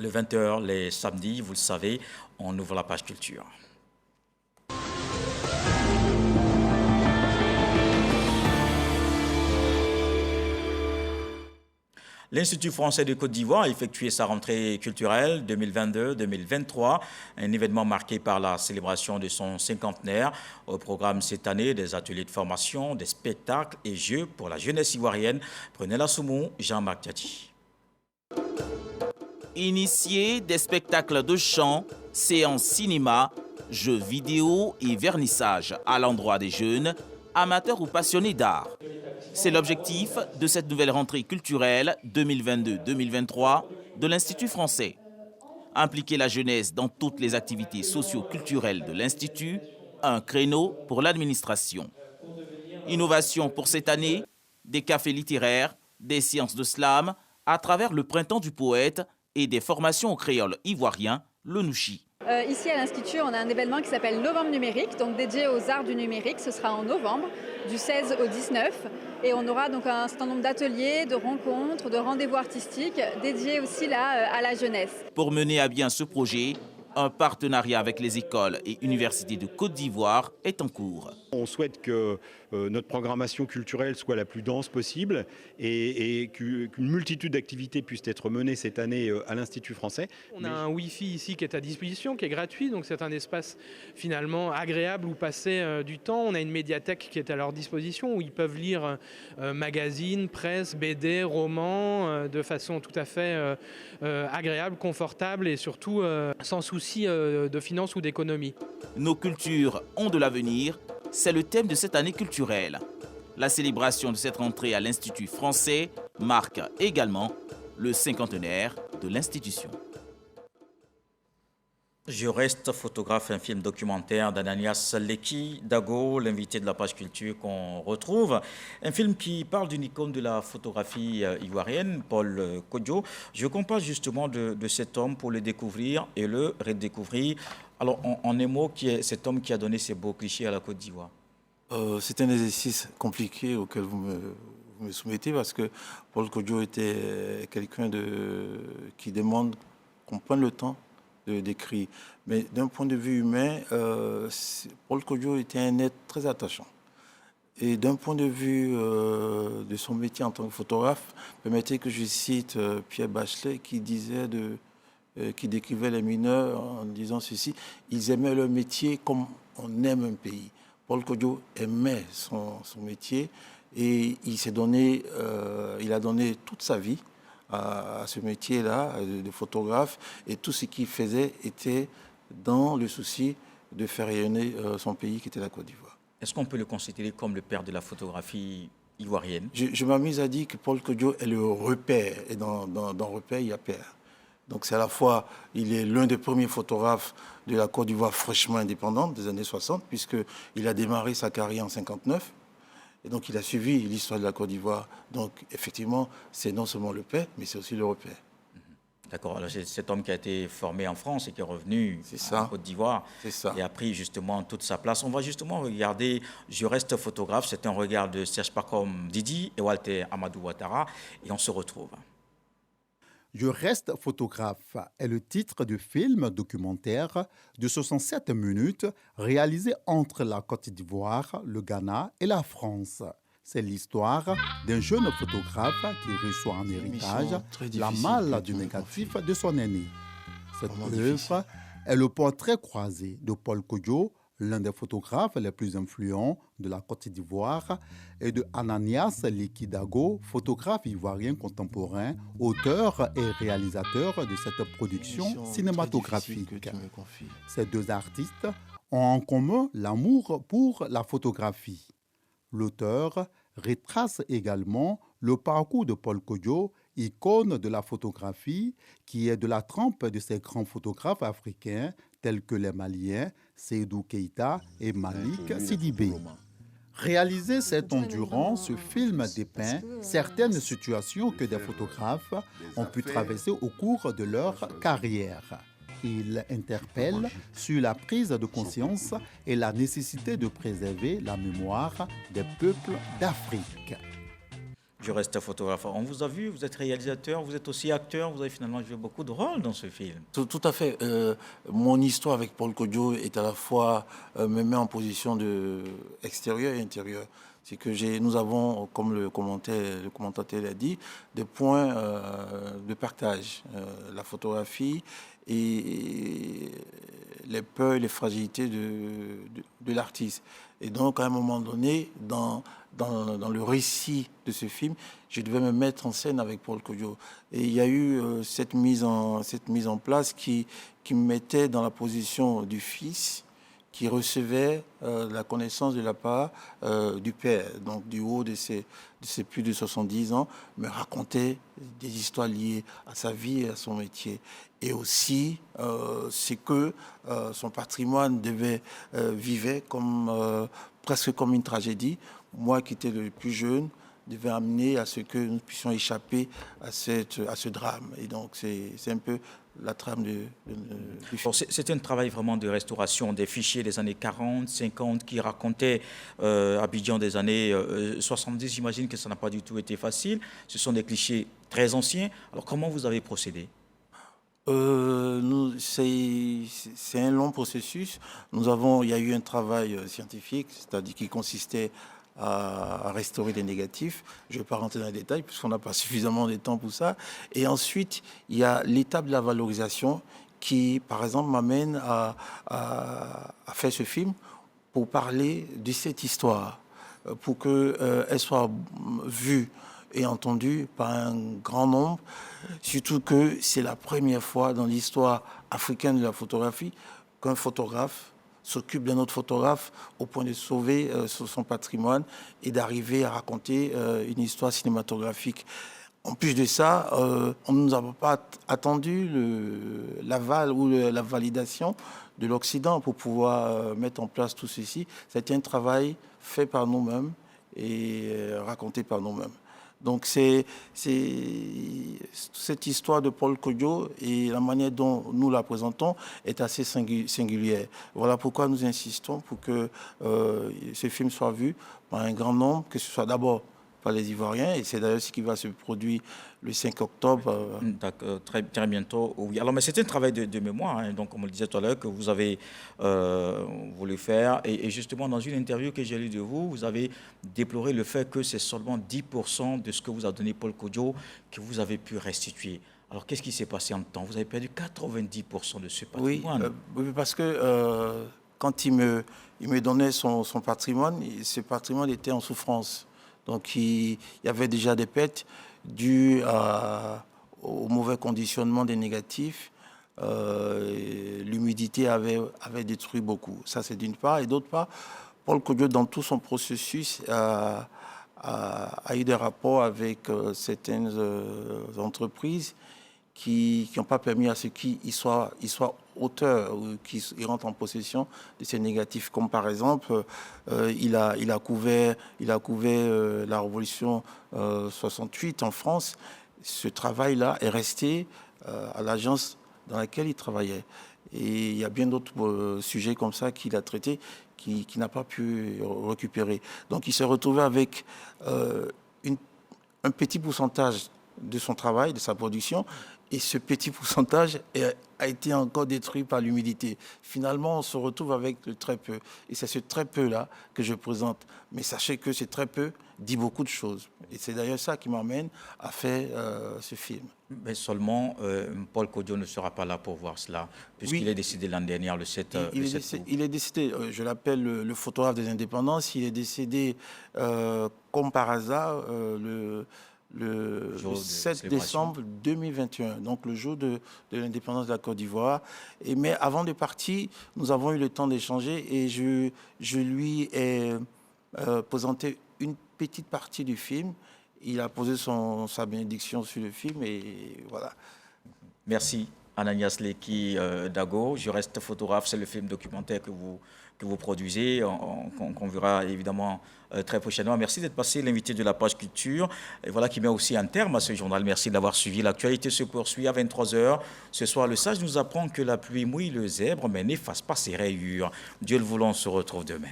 Le 20h les samedis, vous le savez, on ouvre la page culture. L'Institut français de Côte d'Ivoire a effectué sa rentrée culturelle 2022-2023, un événement marqué par la célébration de son cinquantenaire. Au programme cette année, des ateliers de formation, des spectacles et jeux pour la jeunesse ivoirienne. Prenez la Soumou, Jean-Marc Diati. Initier des spectacles de chant, séances cinéma, jeux vidéo et vernissage à l'endroit des jeunes, amateurs ou passionnés d'art. C'est l'objectif de cette nouvelle rentrée culturelle 2022-2023 de l'Institut français. Impliquer la jeunesse dans toutes les activités socio-culturelles de l'Institut, un créneau pour l'administration. Innovation pour cette année, des cafés littéraires, des séances de slam à travers le printemps du poète et des formations au créole ivoirien, le Nouchi. Ici à l'Institut, on a un événement qui s'appelle Novembre numérique, donc dédié aux arts du numérique. Ce sera en novembre, du 16 au 19. Et on aura donc un certain nombre d'ateliers, de rencontres, de rendez-vous artistiques dédiés aussi là à la jeunesse. Pour mener à bien ce projet, un partenariat avec les écoles et universités de Côte d'Ivoire est en cours. On souhaite que notre programmation culturelle soit la plus dense possible et qu'une multitude d'activités puissent être menées cette année à l'Institut français. On a un Wi-Fi ici qui est à disposition, qui est gratuit, donc c'est un espace finalement agréable où passer du temps. On a une médiathèque qui est à leur disposition où ils peuvent lire magazines, presse, BD, romans de façon tout à fait agréable, confortable et surtout sans souci de finances ou d'économie. Nos cultures ont de l'avenir, c'est le thème de cette année culturelle. La célébration de cette rentrée à l'Institut français marque également le cinquantenaire de l'institution. Je reste photographe, un film documentaire d'Ananias Leki Dago, l'invité de la page culture qu'on retrouve. Un film qui parle d'une icône de la photographie ivoirienne, Paul Kodjo. Je compare justement de cet homme pour le découvrir et le redécouvrir. Alors, en un mot, qui est cet homme qui a donné ces beaux clichés à la Côte d'Ivoire? C'est un exercice compliqué auquel vous me soumettez parce que Paul Kodjo était quelqu'un qui demande qu'on prenne le temps de décrire. Mais d'un point de vue humain, Paul Kodjo était un être très attachant. Et d'un point de vue de son métier en tant que photographe, permettez que je cite Pierre Bachelet qui disait qui décrivait les mineurs en disant ceci: ils aimaient leur métier comme on aime un pays. Paul Kodjo aimait son métier et il a donné toute sa vie à ce métier-là de photographe, et tout ce qu'il faisait était dans le souci de faire rayonner son pays qui était la Côte d'Ivoire. Est-ce qu'on peut le considérer comme le père de la photographie ivoirienne? Je m'amuse à dire que Paul Kodjo est le repère, et dans repère, il y a père. Donc c'est à la fois, il est l'un des premiers photographes de la Côte d'Ivoire fraîchement indépendante des années 60, puisqu'il a démarré sa carrière en 59. Et donc il a suivi l'histoire de la Côte d'Ivoire. Donc effectivement, c'est non seulement le père, mais c'est aussi le repère. D'accord, alors c'est cet homme qui a été formé en France et qui est revenu en Côte d'Ivoire et a pris justement toute sa place. On va justement regarder Je reste photographe, c'est un regard de Serge Pacom Didi et Walter Amadou Ouattara, et on se retrouve. Je reste photographe est le titre du film documentaire de 67 minutes réalisé entre la Côte d'Ivoire, le Ghana et la France. C'est l'histoire d'un jeune photographe qui reçoit en héritage la malle du négatif de son aîné. Cette œuvre est le portrait croisé de Paul Kodjo, l'un des photographes les plus influents de la Côte d'Ivoire, et de Ananias Leki Dago, photographe ivoirien contemporain, auteur et réalisateur de cette production cinématographique. Ces deux artistes ont en commun l'amour pour la photographie. L'auteur retrace également le parcours de Paul Kodjo, icône de la photographie, qui est de la trempe de ces grands photographes africains tels que les Maliens, Seydou Keïta et Malik Sidibé. Réalisé 7 ans durant, ce film dépeint certaines situations que des photographes ont pu traverser au cours de leur carrière. Il interpelle sur la prise de conscience et la nécessité de préserver la mémoire des peuples d'Afrique. Je reste photographe. On vous a vu, vous êtes réalisateur, vous êtes aussi acteur, vous avez finalement joué beaucoup de rôles dans ce film. Tout à fait. Mon histoire avec Paul Kodjo est à la fois, me met en position de extérieur et intérieur. C'est que nous avons, comme le commentateur l'a dit, des points de partage. La photographie et les peurs et les fragilités de l'artiste. Et donc, à un moment donné, dans le récit de ce film, je devais me mettre en scène avec Paul Kodjo. Et il y a eu cette mise en place qui me mettait dans la position du fils qui recevait la connaissance de la part du père, donc du haut de ses plus de 70 ans, me racontait des histoires liées à sa vie et à son métier. Et aussi, c'est que son patrimoine vivait presque comme une tragédie. Moi, qui étais le plus jeune, devait amener à ce que nous puissions échapper à ce drame. Et donc, c'est un peu la trame du film. C'était un travail vraiment de restauration des fichiers des années 40, 50 qui racontaient Abidjan des années 70. J'imagine que ça n'a pas du tout été facile. Ce sont des clichés très anciens. Alors, comment vous avez procédé? C'est un long processus. Il y a eu un travail scientifique, c'est-à-dire qui consistait à restaurer les négatifs. Je ne vais pas rentrer dans les détails puisqu'on n'a pas suffisamment de temps pour ça. Et ensuite, il y a l'étape de la valorisation qui, par exemple, m'amène à faire ce film pour parler de cette histoire, pour qu'elle soit vue et entendue par un grand nombre, surtout que c'est la première fois dans l'histoire africaine de la photographie qu'un photographe s'occupe d'un autre photographe au point de sauver son patrimoine et d'arriver à raconter une histoire cinématographique. En plus de ça, on ne nous a pas attendu l'aval ou la validation de l'Occident pour pouvoir mettre en place tout ceci. C'était un travail fait par nous-mêmes et raconté par nous-mêmes. Donc c'est cette histoire de Paul Kodjo et la manière dont nous la présentons est assez singulière. Voilà pourquoi nous insistons pour que ce film soit vu par un grand nombre, que ce soit d'abord par les Ivoiriens, et c'est d'ailleurs ce qui va se produire le 5 octobre. Très, très bientôt, oui. Alors, mais c'est un travail de mémoire, hein, donc, comme on le disait tout à l'heure, que vous avez voulu faire. Et justement, dans une interview que j'ai lue de vous, vous avez déploré le fait que c'est seulement 10% de ce que vous a donné Paul Kodjo que vous avez pu restituer. Alors, qu'est-ce qui s'est passé en temps? Vous avez perdu 90% de ce patrimoine. Oui, parce que quand il me donnait son patrimoine, ce patrimoine était en souffrance. Donc, il y avait déjà des pertes dues au mauvais conditionnement des négatifs. L'humidité avait détruit beaucoup. Ça, c'est d'une part. Et d'autre part, Paul Kodjo, dans tout son processus, a eu des rapports avec certaines entreprises qui n'ont pas permis à ce qu'il soit auteur ou qu'il rentre en possession de ces négatifs. Comme par exemple, il a couvert la révolution 68 en France. Ce travail-là est resté à l'agence dans laquelle il travaillait. Et il y a bien d'autres sujets comme ça qu'il a traités qui n'a pas pu récupérer. Donc il s'est retrouvé avec un petit pourcentage de son travail, de sa production, et ce petit pourcentage a été encore détruit par l'humidité. Finalement, on se retrouve avec le très peu. Et c'est ce très peu-là que je présente. Mais sachez que ce très peu dit beaucoup de choses. Et c'est d'ailleurs ça qui m'amène à faire ce film. Mais seulement, Paul Kodjo ne sera pas là pour voir cela, puisqu'il est décédé l'année dernière, le 7 août. Il est décédé, je l'appelle le photographe des indépendances. Il est décédé, comme par hasard, le 7 décembre 2021, donc le jour de l'indépendance de la Côte d'Ivoire. Mais avant de partir, nous avons eu le temps d'échanger et je lui ai présenté une petite partie du film. Il a posé sa bénédiction sur le film et voilà. Merci Ananias Leki Dago. Je reste photographe, c'est le film documentaire que vous produisez, qu'on verra évidemment très prochainement. Merci d'être passé, l'invité de la page culture. Et voilà qui met aussi un terme à ce journal. Merci d'avoir suivi. L'actualité se poursuit à 23h. Ce soir, le sage nous apprend que la pluie mouille le zèbre, mais n'efface pas ses rayures. Dieu le voulant, on se retrouve demain.